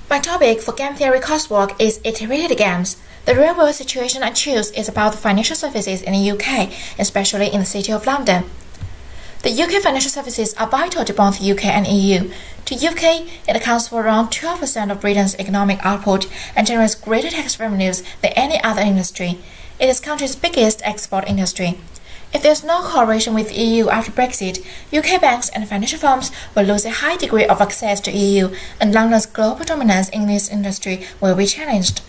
My topic for game theory coursework is iterated games. The real-world situation I choose is about the financial services in the UK, especially in the City of London. The UK financial services are vital to both UK and EU. To UK, it accounts for around 12% of Britain's economic output and generates greater tax revenues than any other industry. It is the country's biggest export industry. If there is no cooperation with the EU after Brexit, UK banks and financial firms will lose a high degree of access to EU, and London's global dominance in this industry will be challenged.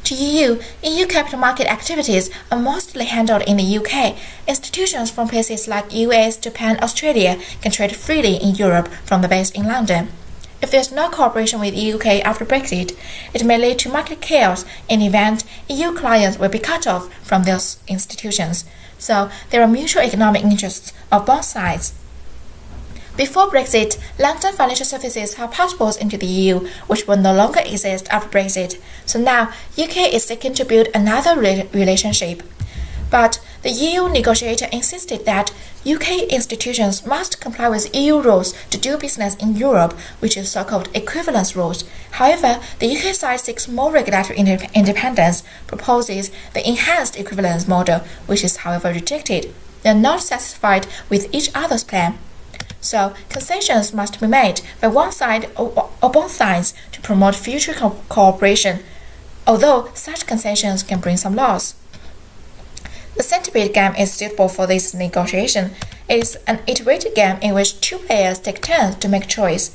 To EU capital market activities are mostly handled in the UK. Institutions from places like US, Japan, Australia can trade freely in Europe from the base in London. If there is no cooperation with the UK after Brexit, it may lead to market chaos. In the event, EU clients will be cut off from those institutions. So there are mutual economic interests of both sides. Before Brexit, London financial services have passports into the EU, which will no longer exist after Brexit. So now, UK is seeking to build another relationship. But the EU negotiator insisted that UK institutions must comply with EU rules to do business in Europe, which is so-called equivalence rules. However, the UK side seeks more regulatory independence, proposes the enhanced equivalence model, which is however rejected. They are not satisfied with each other's plan. So, concessions must be made by one side or both sides to promote future cooperation, although such concessions can bring some loss. The centipede game is suitable for this negotiation. It is an iterated game in which two players take turns to make choice.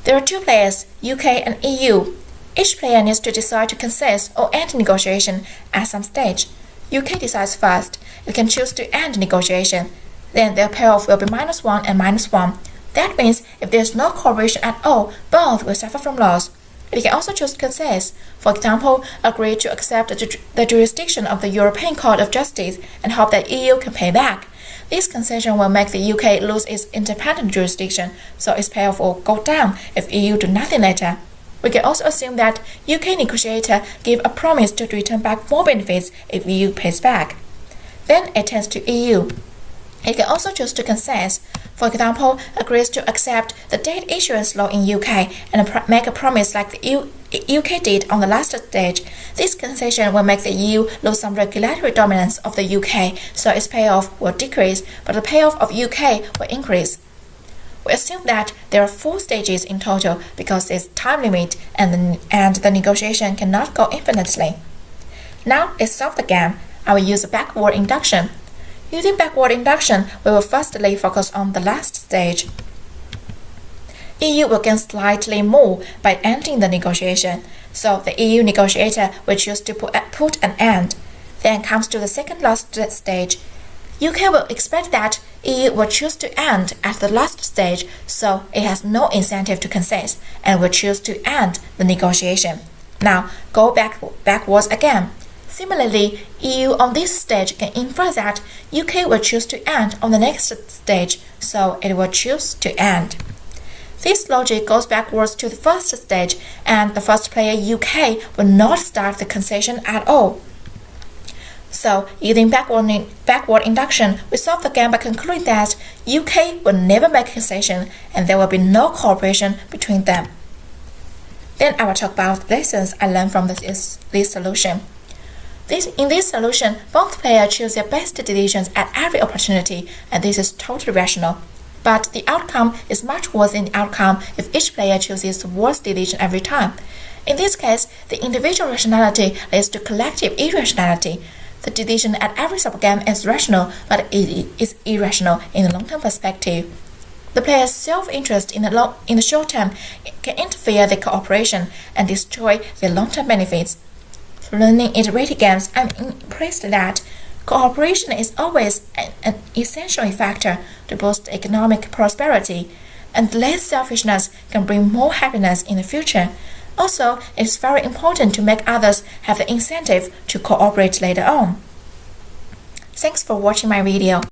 There are two players, UK and EU. Each player needs to decide to concede or end negotiation at some stage. UK decides first. It can choose to end negotiation. Then their payoff will be -1 and -1. That means if there is no cooperation at all, both will suffer from loss. It can also choose to concede, for example, agree to accept the jurisdiction of the European Court of Justice and hope that EU can pay back. This concession will make the UK lose its independent jurisdiction, so its payoff will go down if EU do nothing later. We can also assume that UK negotiator give a promise to return back more benefits if EU pays back. Then it turns to EU. It can also choose to concede, for example, agrees to accept the debt issuance law in UK and make a promise like the UK did on the last stage. This concession will make the EU lose some regulatory dominance of the UK, so its payoff will decrease, but the payoff of UK will increase. We assume that there are 4 stages in total because there's time limit and the negotiation cannot go infinitely. Now let's solve the game. I will use a backward induction. Using backward induction, we will firstly focus on the last stage. EU will gain slightly more by ending the negotiation, so the EU negotiator will choose to put an end. Then comes to the second last stage. UK will expect that EU will choose to end at the last stage, so it has no incentive to concede and will choose to end the negotiation. Now go backwards again. Similarly, EU on this stage can infer that UK will choose to end on the next stage, so it will choose to end. This logic goes backwards to the first stage, and the first player UK will not start the concession at all. So, using backward induction, we solve the game by concluding that UK will never make a concession, and there will be no cooperation between them. Then I will talk about lessons I learned from this solution. In this solution, both players choose their best decisions at every opportunity, and this is totally rational. But the outcome is much worse than the outcome if each player chooses the worst decision every time. In this case, the individual rationality leads to collective irrationality. The decision at every subgame is rational, but it is irrational in the long-term perspective. The player's self-interest in the short term can interfere with cooperation and destroy their long-term benefits. For learning iterated games, I'm impressed that cooperation is always an essential factor to boost economic prosperity, and less selfishness can bring more happiness in the future. Also, it is very important to make others have the incentive to cooperate later on. Thanks for watching my video.